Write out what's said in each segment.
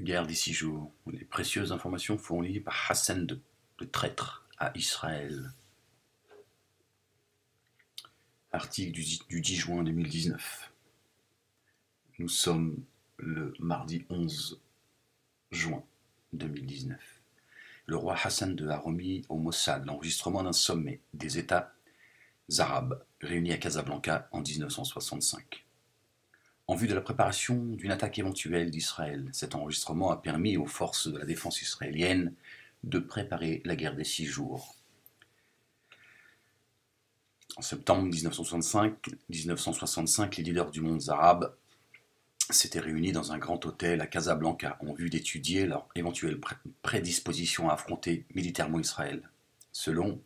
Guerre des 6 jours. Les précieuses informations fournies par Hassan II, le traître à Israël. Article du 10 juin 2019. Nous sommes le mardi 11 juin 2019. Le roi Hassan II a remis au Mossad l'enregistrement d'un sommet des États arabes réunis à Casablanca en 1965. En vue de la préparation d'une attaque éventuelle d'Israël, cet enregistrement a permis aux forces de la défense israélienne de préparer la guerre des 6 jours. En septembre 1965, les leaders du monde arabe s'étaient réunis dans un grand hôtel à Casablanca en vue d'étudier leur éventuelle prédisposition à affronter militairement Israël. Selon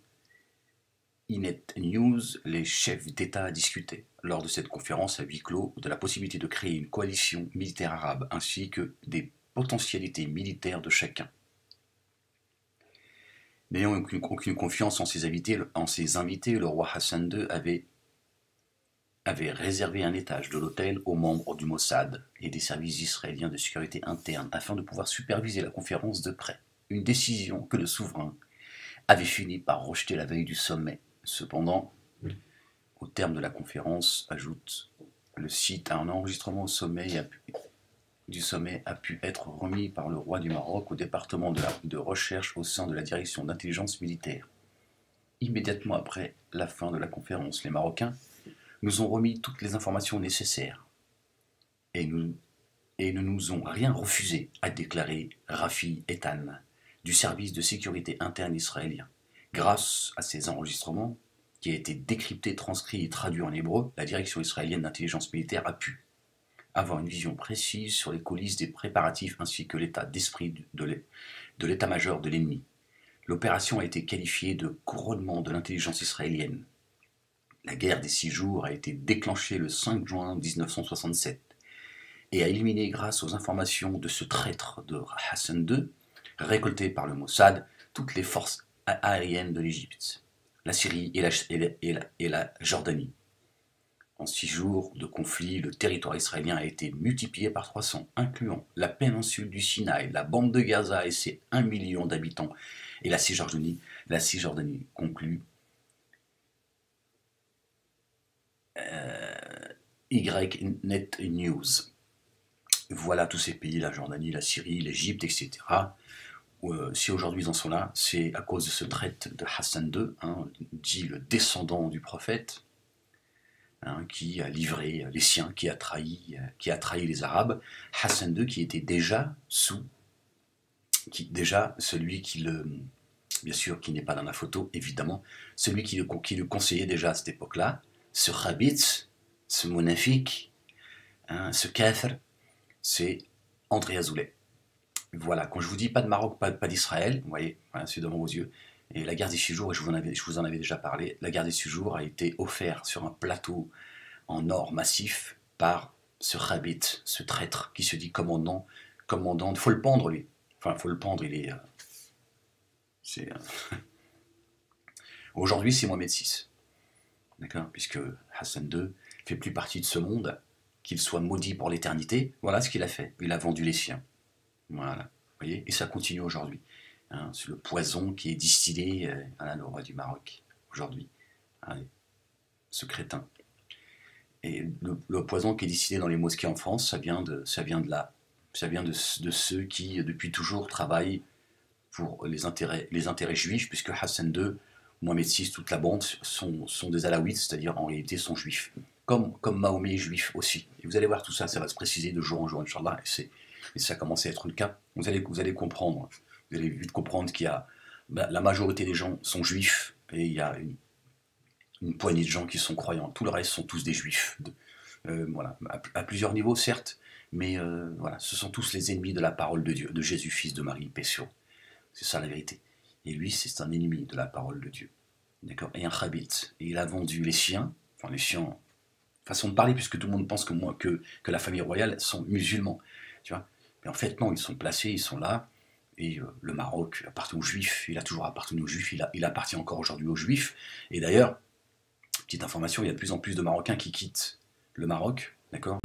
Inet News, les chefs d'État discutaient, lors de cette conférence à huis clos, de la possibilité de créer une coalition militaire arabe, ainsi que des potentialités militaires de chacun. N'ayant aucune confiance en ses invités, le roi Hassan II avait réservé un étage de l'hôtel aux membres du Mossad et des services israéliens de sécurité interne afin de pouvoir superviser la conférence de près. Une décision que le souverain avait fini par rejeter la veille du sommet. Cependant, au terme de la conférence, ajoute le site, un enregistrement du sommet a pu être remis par le roi du Maroc au département de recherche au sein de la direction d'intelligence militaire. Immédiatement après la fin de la conférence, les Marocains nous ont remis toutes les informations nécessaires et ne nous ont rien refusé, a déclaré Rafi Eitan du service de sécurité interne israélien. Grâce à ces enregistrements, qui a été décrypté, transcrit et traduit en hébreu, la direction israélienne d'intelligence militaire a pu avoir une vision précise sur les coulisses des préparatifs ainsi que l'état d'esprit de l'état-major de l'ennemi. L'opération a été qualifiée de couronnement de l'intelligence israélienne. La guerre des 6 jours a été déclenchée le 5 juin 1967 et a éliminé, grâce aux informations de ce traître de Hassan II, récoltées par le Mossad, toutes les forces aériennes de l'Égypte, la Syrie et la Jordanie. En 6 jours de conflit, le territoire israélien a été multiplié par 300, incluant la péninsule du Sinaï, la bande de Gaza et ses 1 million d'habitants, et la Cisjordanie. La Cisjordanie conclut YNet News. Voilà tous ces pays, la Jordanie, la Syrie, l'Égypte, etc. Si aujourd'hui ils en sont là, c'est à cause de ce traître de Hassan II, dit le descendant du prophète, qui a livré les siens, qui a trahi les Arabes. Hassan II qui était déjà celui qui bien sûr qui n'est pas dans la photo évidemment, celui qui le conseillait déjà à cette époque-là, ce Khabitz, ce monafik, ce kafir, c'est André Azoulay. Voilà, quand je vous dis pas de Maroc, pas d'Israël, vous voyez, voilà, c'est devant vos yeux. Et la guerre des 6 jours, je vous en avais déjà parlé, la guerre des 6 jours a été offerte sur un plateau en or massif par ce Khabit, ce traître qui se dit commandant, il faut le pendre lui. Enfin, il faut le pendre, il est... Aujourd'hui, c'est Mohamed VI. D'accord, puisque Hassan II fait plus partie de ce monde, qu'il soit maudit pour l'éternité, voilà ce qu'il a fait. Il a vendu les siens. Voilà, vous voyez, et ça continue aujourd'hui. C'est le poison qui est distillé à le roi du Maroc, aujourd'hui. Ce crétin. Et le poison qui est distillé dans les mosquées en France, ça vient de là. Ça vient de ceux qui, depuis toujours, travaillent pour les intérêts juifs, puisque Hassan II, Mohamed VI, toute la bande sont des alaouites, c'est-à-dire en réalité sont juifs. Comme Mahomet est juif aussi. Et vous allez voir tout ça, ça va se préciser de jour en jour, Inch'Allah, et ça commence à être le cas. Vous allez comprendre. Vous allez vite comprendre qu'il y a... la majorité des gens sont juifs, et il y a une poignée de gens qui sont croyants. Tout le reste sont tous des juifs. Voilà. À plusieurs niveaux, certes, mais voilà, ce sont tous les ennemis de la parole de Dieu, de Jésus, fils de Marie, paix sur eux. C'est ça la vérité. Et lui, c'est un ennemi de la parole de Dieu. D'accord. Et un Khabit. Et il a vendu les siens, façon de parler, puisque tout le monde pense que la famille royale sont musulmans. Tu vois. Mais en fait, non, ils sont placés, ils sont là. Et le Maroc appartient aux Juifs, il a toujours appartenu aux Juifs, il appartient encore aujourd'hui aux Juifs. Et d'ailleurs, petite information, il y a de plus en plus de Marocains qui quittent le Maroc, d'accord ?